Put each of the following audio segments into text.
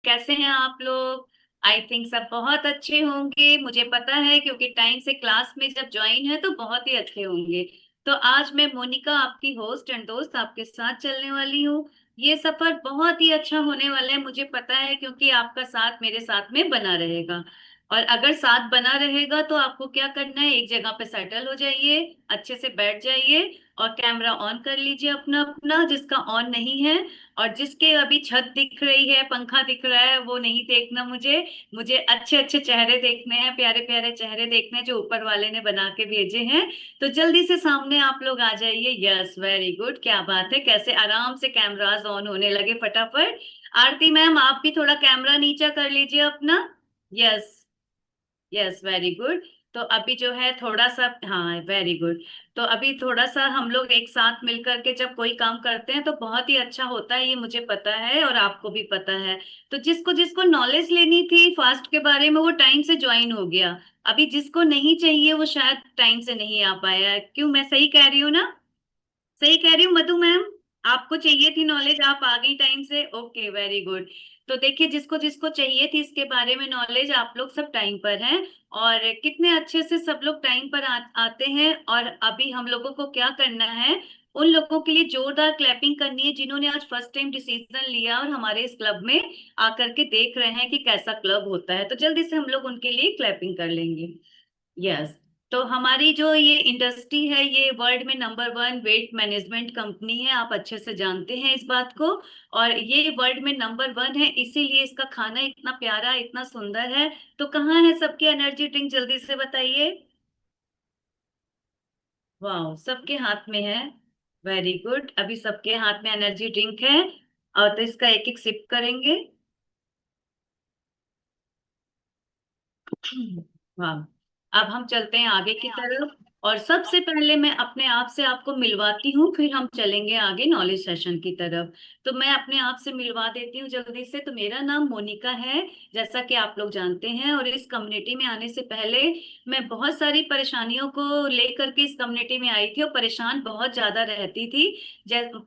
कैसे हैं आप लोग? आई थिंक सब बहुत अच्छे होंगे, मुझे पता है क्योंकि टाइम से क्लास में जब ज्वाइन है तो बहुत ही अच्छे होंगे। तो आज मैं मोनिका आपकी होस्ट एंड दोस्त आपके साथ चलने वाली हूँ। ये सफर बहुत ही अच्छा होने वाला है, मुझे पता है क्योंकि आपका साथ मेरे साथ में बना रहेगा। और अगर साथ बना रहेगा तो आपको क्या करना है, एक जगह पे सेटल हो जाइए, अच्छे से बैठ जाइए और कैमरा ऑन कर लीजिए अपना अपना, जिसका ऑन नहीं है। और जिसके अभी छत दिख रही है, पंखा दिख रहा है, वो नहीं देखना मुझे। मुझे अच्छे अच्छे चेहरे देखने हैं, प्यारे प्यारे चेहरे देखने हैं जो ऊपर वाले ने बना के भेजे हैं। तो जल्दी से सामने आप लोग आ जाइए। यस, वेरी गुड, क्या बात है, कैसे आराम से कैमरास ऑन होने लगे फटाफट। आरती मैम, आप भी थोड़ा कैमरा नीचा कर लीजिए अपना। Yes, yes, very good. तो अभी जो है थोड़ा सा, हाँ वेरी गुड। तो अभी थोड़ा सा हम लोग एक साथ मिलकर के जब कोई काम करते हैं तो बहुत ही अच्छा होता है, ये मुझे पता है और आपको भी पता है। तो जिसको जिसको नॉलेज लेनी थी फास्ट के बारे में वो टाइम से ज्वाइन हो गया। अभी जिसको नहीं चाहिए वो शायद टाइम से नहीं आ पाया। क्यों, मैं सही कह रही हूँ ना? सही कह रही हूँ मधु मैम? आपको चाहिए थी नॉलेज, आप आ गई टाइम से, ओके वेरी गुड। तो देखिए, जिसको जिसको चाहिए थी इसके बारे में नॉलेज, आप लोग सब टाइम पर हैं। और कितने अच्छे से सब लोग टाइम पर आते हैं। और अभी हम लोगों को क्या करना है, उन लोगों के लिए जोरदार क्लैपिंग करनी है जिन्होंने आज फर्स्ट टाइम डिसीजन लिया और हमारे इस क्लब में आकर के देख रहे हैं कि कैसा क्लब होता है। तो जल्दी से हम लोग उनके लिए क्लैपिंग कर लेंगे। यस। तो हमारी जो ये इंडस्ट्री है, ये वर्ल्ड में number one weight management company है, आप अच्छे से जानते हैं इस बात को। और ये वर्ल्ड में नंबर वन है, इसीलिए इसका खाना इतना प्यारा, इतना सुंदर है। तो कहाँ है सबकी एनर्जी ड्रिंक, जल्दी से बताइए। वाह, सबके हाथ में है। वेरी गुड, अभी सबके हाथ में एनर्जी ड्रिंक है। और तो इसका एक एक सिप करेंगे। वाह। अब हम चलते हैं आगे की तरफ। और सबसे पहले मैं अपने आप से आपको मिलवाती हूँ, फिर हम चलेंगे आगे नॉलेज सेशन की तरफ। तो मैं अपने आप से मिलवा देती हूँ जल्दी से। तो मेरा नाम मोनिका है, जैसा कि आप लोग जानते हैं। और इस कम्युनिटी में आने से पहले मैं बहुत सारी परेशानियों को लेकर के इस कम्युनिटी में आई थी और परेशान बहुत ज्यादा रहती थी।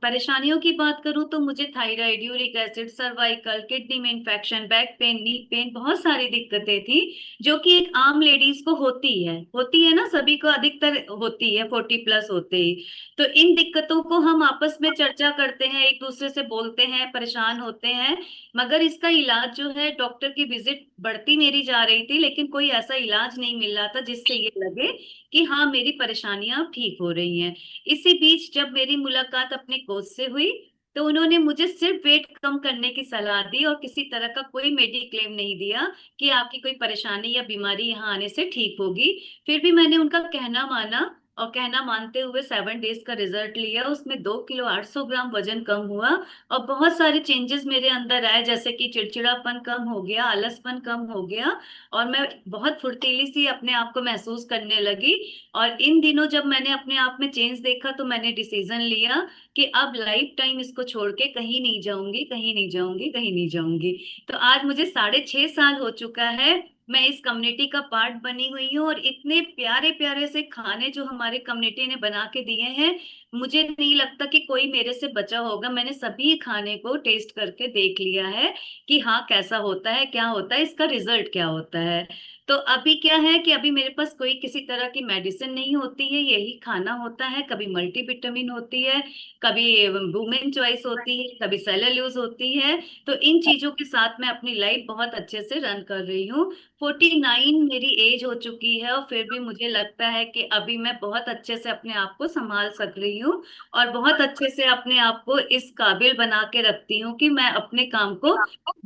परेशानियों की बात करूं तो मुझे thyroid, uric acid, cervical, kidney में infection, back pain, knee pain, बहुत सारी दिक्कतें थी जो कि एक आम लेडीज को होती है ना, सभी को अधिकतर होती है 40+ होते ही। तो इन दिक्कतों को हम आपस में चर्चा करते हैं, एक दूसरे से बोलते हैं, परेशान होते हैं। मगर इसका इलाज जो है, डॉक्टर की विजिट बढ़ती मेरी जा रही थी लेकिन कोई ऐसा इलाज नहीं मिल रहा था जिससे ये लगे कि हाँ मेरी परेशानियां अब ठीक हो रही हैं। इसी बीच जब मेरी मुलाकात अपने कोच से हुई तो उन्होंने मुझे सिर्फ वेट कम करने की सलाह दी और किसी तरह का कोई मेडिक्लेम नहीं दिया कि आपकी कोई परेशानी या बीमारी यहाँ आने से ठीक होगी। फिर भी मैंने उनका कहना माना और कहना मानते हुए 7 डेज का रिजल्ट लिया, उसमें 2 किलो 800 ग्राम वजन कम हुआ। और बहुत सारे चेंजेस मेरे अंदर आए, जैसे कि चिड़चिड़ापन कम हो गया, आलसपन कम हो गया। और मैं बहुत फुर्तीली सी अपने आप को महसूस करने लगी। और इन दिनों जब मैंने अपने आप में चेंज देखा तो मैंने डिसीजन लिया कि अब लाइफ टाइम इसको छोड़ के कहीं नहीं जाऊंगी, कहीं नहीं जाऊंगी, कहीं नहीं जाऊंगी। तो आज मुझे 6.5 साल हो चुका है, मैं इस कम्युनिटी का पार्ट बनी हुई हूँ। और इतने प्यारे प्यारे से खाने जो हमारे कम्युनिटी ने बना के दिए हैं, मुझे नहीं लगता कि कोई मेरे से बचा होगा। मैंने सभी खाने को टेस्ट करके देख लिया है कि हाँ कैसा होता है, क्या होता है, इसका रिजल्ट क्या होता है। तो अभी क्या है कि अभी मेरे पास कोई किसी तरह की मेडिसिन नहीं होती है, यही खाना होता है। कभी मल्टीविटामिन होती है, कभी वुमेन चॉइस होती है, कभी सेलुलोज होती है। तो इन चीजों के साथ मैं अपनी लाइफ बहुत अच्छे से रन कर रही हूँ। 49 मेरी एज हो चुकी है और फिर भी मुझे लगता है कि अभी मैं बहुत अच्छे से अपने आप को संभाल सक रही हूँ। और बहुत अच्छे से अपने आप को इस काबिल बना के रखती हूँ कि मैं अपने काम को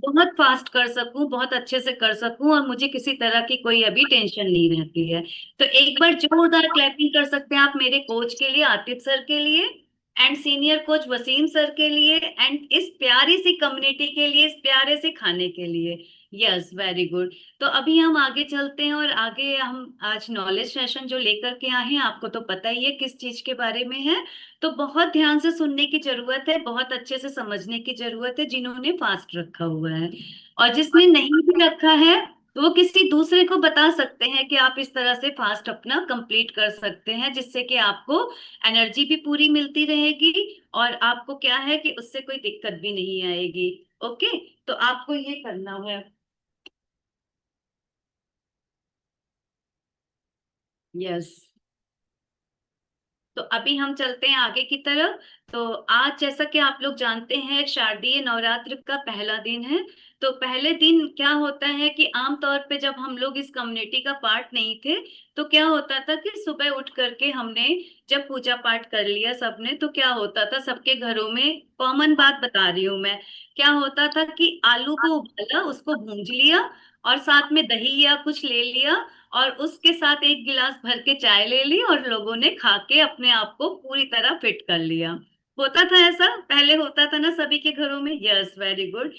बहुत फास्ट कर सकूं, बहुत अच्छे से कर सकूं और मुझे किसी तरह की कोई अभी टेंशन नहीं रहती है। तो एक बार जोरदार क्लैपिंग कर सकते हैं आप मेरे कोच के लिए, आतिफ सर के लिए, and senior coach Wasim sir के लिए, एंड इस प्यारी सी कम्युनिटी के लिए, इस प्यारे से खाने के लिए। Yes, very good. तो अभी हम आगे चलते हैं और आगे हम आज नॉलेज सेशन जो लेकर के आए हैं, आपको तो पता ही है किस चीज के बारे में है। तो बहुत ध्यान से सुनने की जरूरत है, बहुत अच्छे से समझने की जरूरत है जिन्होंने फास्ट रखा हुआ है। और जिसने नहीं भी रखा है तो वो किसी दूसरे को बता सकते हैं कि आप इस तरह से फास्ट अपना कंप्लीट कर सकते हैं, जिससे कि आपको एनर्जी भी पूरी मिलती रहेगी और आपको क्या है कि उससे कोई दिक्कत भी नहीं आएगी। ओके, तो आपको ये करना है। यस। तो अभी हम चलते हैं आगे की तरफ। तो आज जैसा कि आप लोग जानते हैं, शारदीय नवरात्र का पहला दिन है। तो पहले दिन क्या होता है कि आमतौर पे जब हम लोग इस कम्युनिटी का पार्ट नहीं थे, तो क्या होता था कि सुबह उठ करके हमने जब पूजा पाठ कर लिया सबने, तो क्या होता था सबके घरों में, कॉमन बात बता रही हूँ मैं, क्या होता था कि आलू को उबाला, उसको भूंज लिया, और साथ में दही या कुछ ले लिया, और उसके साथ एक गिलास भर के चाय ले ली, और लोगों ने खा के अपने आप को पूरी तरह फिट कर लिया। होता था ऐसा, पहले होता था ना सभी के घरों में। Yes, very good.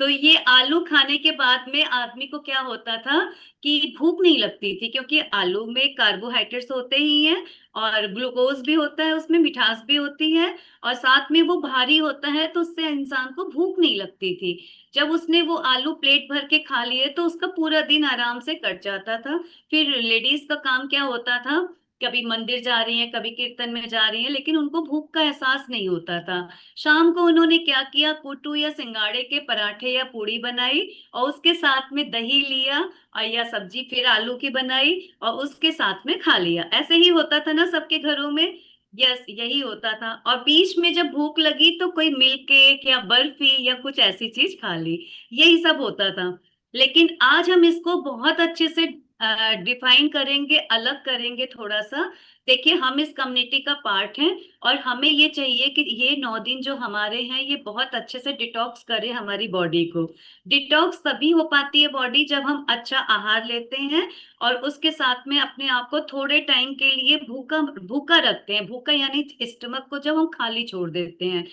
तो ये आलू खाने के बाद में आदमी को क्या होता था कि भूख नहीं लगती थी, क्योंकि आलू में कार्बोहाइड्रेट्स होते ही हैं, और ग्लूकोज भी होता है, उसमें मिठास भी होती है, और साथ में वो भारी होता है, तो उससे इंसान को भूख नहीं लगती थी। जब उसने वो आलू प्लेट भर के खा लिए, तो उसका पूरा दिन आराम से कट जाता था। फिर लेडीज का काम क्या होता था, कभी मंदिर जा रही हैं, कभी कीर्तन में जा रही हैं, लेकिन उनको भूख का एहसास नहीं होता था। शाम को उन्होंने क्या किया, कुट्टू या सिंगाड़े के पराठे या पूड़ी बनाई, और उसके साथ में दही लिया, और या सब्जी फिर आलू की बनाई, और उसके साथ में खा लिया। ऐसे ही होता था ना सबके घरों में। यस, यही होता था। और बीच में जब भूख लगी तो कोई मिल्क केक या बर्फी या कुछ ऐसी चीज खा ली। यही सब होता था। लेकिन आज हम इसको बहुत अच्छे से डिफाइन करेंगे, अलग करेंगे थोड़ा सा। देखिए, हम इस कम्युनिटी का पार्ट हैं, और हमें ये चाहिए कि ये 9 दिन जो हमारे हैं, ये बहुत अच्छे से डिटॉक्स करे हमारी बॉडी को। डिटॉक्स तभी हो पाती है बॉडी जब हम अच्छा आहार लेते हैं, और उसके साथ में अपने आप को थोड़े टाइम के लिए भूखा भूखा रखते हैं। भूखा यानी स्टमक को जब हम खाली छोड़ देते हैं,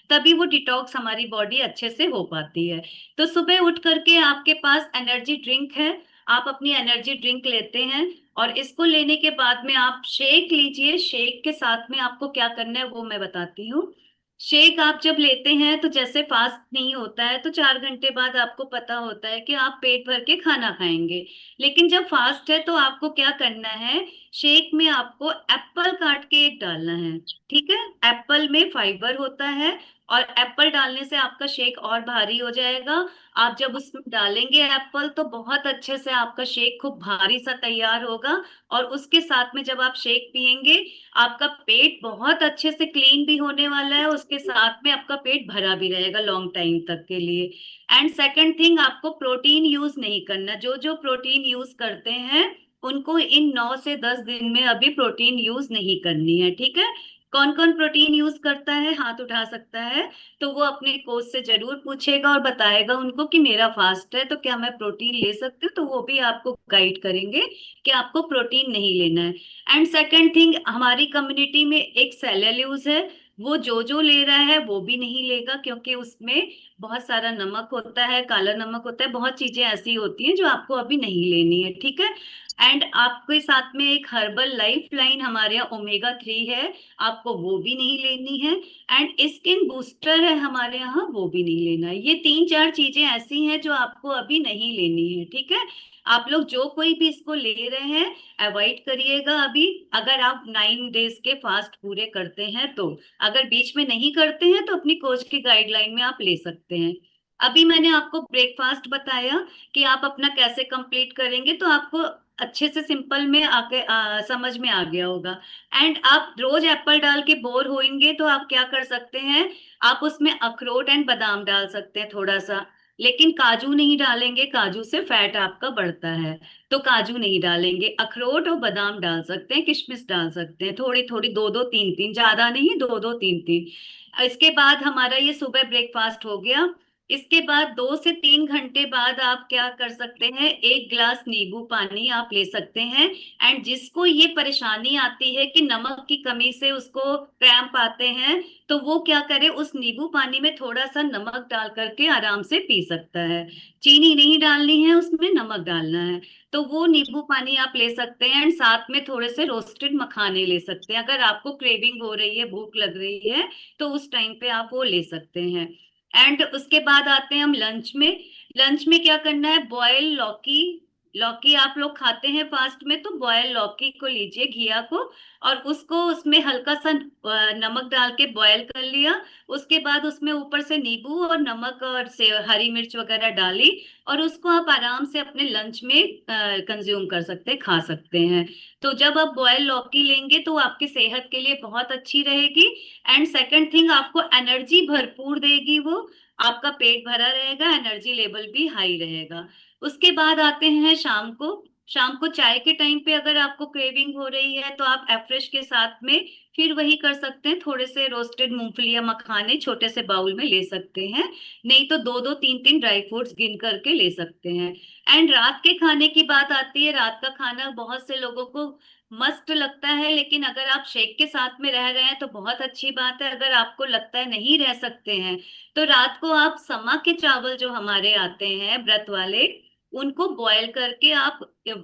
तभी वो डिटॉक्स हमारी बॉडी अच्छे से हो पाती है। तो सुबह उठ करके आपके पास एनर्जी ड्रिंक है, आप अपनी एनर्जी ड्रिंक लेते हैं, और इसको लेने के बाद में आप शेक लीजिए। शेक के साथ में आपको क्या करना है वो मैं बताती हूँ। शेक आप जब लेते हैं, तो जैसे फास्ट नहीं होता है तो 4 घंटे बाद आपको पता होता है कि आप पेट भर के खाना खाएंगे। लेकिन जब फास्ट है तो आपको क्या करना है, शेक में आपको एप्पल काट के एक डालना है। ठीक है, एप्पल में फाइबर होता है, और एप्पल डालने से आपका शेक और भारी हो जाएगा। आप जब उसमें डालेंगे एप्पल, तो बहुत अच्छे से आपका शेक खूब भारी सा तैयार होगा। और उसके साथ में जब आप शेक पियेंगे, आपका पेट बहुत अच्छे से क्लीन भी होने वाला है, उसके साथ में आपका पेट भरा भी रहेगा लॉन्ग टाइम तक के लिए। एंड सेकंड थिंग, आपको प्रोटीन यूज नहीं करना। जो जो प्रोटीन यूज करते हैं, उनको इन 9 से 10 दिन में अभी प्रोटीन यूज नहीं करनी है। ठीक है, कौन कौन प्रोटीन यूज करता है हाथ उठा सकता है, तो वो अपने कोच से जरूर पूछेगा और बताएगा उनको कि मेरा फास्ट है तो क्या मैं प्रोटीन ले सकती हूँ, तो वो भी आपको गाइड करेंगे कि आपको प्रोटीन नहीं लेना है। एंड सेकंड थिंग, हमारी कम्युनिटी में एक सेलेल्यूज है, वो जो ले रहा है वो भी नहीं लेगा, क्योंकि उसमें बहुत सारा नमक होता है, काला नमक होता है, बहुत चीजें ऐसी होती हैं जो आपको अभी नहीं लेनी है। ठीक है। एंड आपके साथ में एक हर्बल लाइफ लाइन हमारे यहाँ ओमेगा 3 है, आपको वो भी नहीं लेनी है। एंड स्किन बूस्टर है हमारे यहाँ, वो भी नहीं लेना है। ये 3 4 चीजें ऐसी हैं जो आपको अभी नहीं लेनी है। ठीक है, आप लोग जो कोई भी इसको ले रहे हैं, अवॉइड करिएगा अभी। अगर आप 9 डेज के फास्ट पूरे करते हैं तो, अगर बीच में नहीं करते हैं तो अपनी कोच की गाइडलाइन में आप ले सकते हैं। अभी मैंने आपको ब्रेकफास्ट बताया कि आप अपना कैसे कंप्लीट करेंगे, तो आपको अच्छे से सिंपल में आके समझ में आ गया होगा। एंड आप रोज एप्पल डाल के बोर होंगे, तो आप क्या कर सकते हैं, आप उसमें अखरोट एंड बादाम डाल सकते हैं थोड़ा सा। लेकिन काजू नहीं डालेंगे, काजू से फैट आपका बढ़ता है, तो काजू नहीं डालेंगे। अखरोट और बादाम डाल सकते हैं, किशमिश डाल सकते हैं, थोड़ी थोड़ी, दो दो तीन तीन, ज्यादा नहीं, दो दो तीन तीन। इसके बाद हमारा ये सुबह ब्रेकफास्ट हो गया। इसके बाद 2 से 3 घंटे बाद आप क्या कर सकते हैं, 1 गिलास नींबू पानी आप ले सकते हैं। एंड जिसको ये परेशानी आती है कि नमक की कमी से उसको क्रैम्प आते हैं, तो वो क्या करे, उस नींबू पानी में थोड़ा सा नमक डाल करके आराम से पी सकता है। चीनी नहीं डालनी है, उसमें नमक डालना है। तो वो नींबू पानी आप ले सकते हैं, एंड साथ में थोड़े से रोस्टेड मखाने ले सकते हैं। अगर आपको क्रेविंग हो रही है, भूख लग रही है, तो उस टाइम पे आप वो ले सकते हैं। एंड उसके बाद आते हैं हम लंच में। लंच में क्या करना है, बॉयल लौकी, लौकी आप लोग खाते हैं फास्ट में, तो बॉयल लौकी को लीजिए, घिया को, और उसको उसमें हल्का सा नमक डाल के बॉयल कर लिया। उसके बाद उसमें ऊपर से नींबू और नमक और से हरी मिर्च वगैरह डाली, और उसको आप आराम से अपने लंच में कंज्यूम कर सकते हैं, खा सकते हैं। तो जब आप बॉयल लौकी लेंगे तो वो आपकी सेहत के लिए बहुत अच्छी रहेगी। एंड सेकंड थिंग, आपको एनर्जी भरपूर देगी वो। आपका पेट भरा रहेगा, एनर्जी लेवल भी हाई रहेगा। उसके बाद आते हैं शाम को। शाम को चाय के टाइम पे अगर आपको क्रेविंग हो रही है तो आप एफ्रेश के साथ में फिर वही कर सकते हैं, थोड़े से रोस्टेड मूंगफली या मखाने छोटे से बाउल में ले सकते हैं। नहीं तो दो दो तीन तीन ड्राई फ्रूट्स गिन करके ले सकते हैं। एंड रात के खाने की बात आती है। रात का खाना बहुत से लोगों को मस्त लगता है, लेकिन अगर आप शेक के साथ में रह रहे हैं तो बहुत अच्छी बात है। अगर आपको लगता है नहीं रह सकते हैं, तो रात को आप समा के चावल जो हमारे आते हैं व्रत वाले, उनको बॉयल करके आप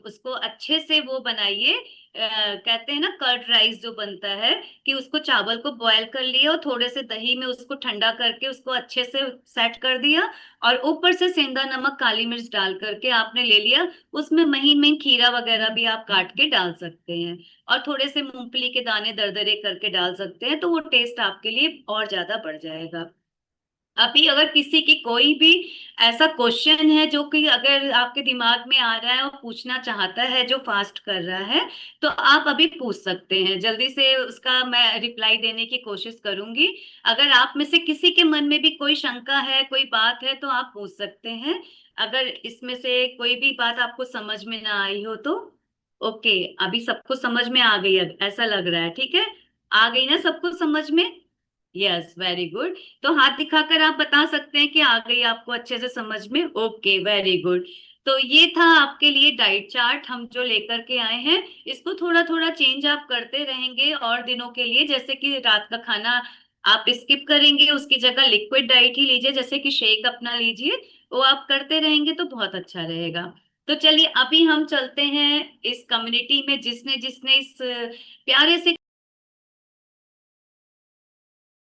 उसको अच्छे से वो बनाइए। कहते हैं ना कर्ड राइस जो बनता है, कि उसको चावल को बॉयल कर लिया और थोड़े से दही में उसको ठंडा करके उसको अच्छे से सेट कर दिया, और ऊपर से सेंधा नमक काली मिर्च डाल करके आपने ले लिया। उसमें महीन महीन खीरा वगैरह भी आप काट के डाल सकते हैं, और थोड़े से मूंगफली के दाने दरदरे करके डाल सकते हैं, तो वो टेस्ट आपके लिए और ज्यादा बढ़ जाएगा। अभी अगर किसी की कोई भी ऐसा क्वेश्चन है जो कि अगर आपके दिमाग में आ रहा है और पूछना चाहता है जो फास्ट कर रहा है, तो आप अभी पूछ सकते हैं। जल्दी से उसका मैं रिप्लाई देने की कोशिश करूंगी। अगर आप में से किसी के मन में भी कोई शंका है, कोई बात है, तो आप पूछ सकते हैं। अगर इसमें से कोई भी बात आपको समझ में ना आई हो तो। ओके, अभी सबको समझ में आ गई है ऐसा लग रहा है, ठीक है। आ गई ना सबको समझ में? Yes, very good. तो हाथ दिखाकर आप बता सकते हैं कि आ गई आपको अच्छे से समझ में। Okay, very good. तो ये था आपके लिए डाइट चार्ट हम जो लेकर के आए हैं। इसको थोड़ा थोड़ा चेंज आप करते रहेंगे और दिनों के लिए, जैसे कि रात का खाना आप स्किप करेंगे, उसकी जगह लिक्विड डाइट ही लीजिए, जैसे कि शेक अपना लीजिए। वो आप करते रहेंगे तो बहुत अच्छा रहेगा। तो चलिए अभी हम चलते हैं इस कम्युनिटी में जिसने जिसने इस प्यारे से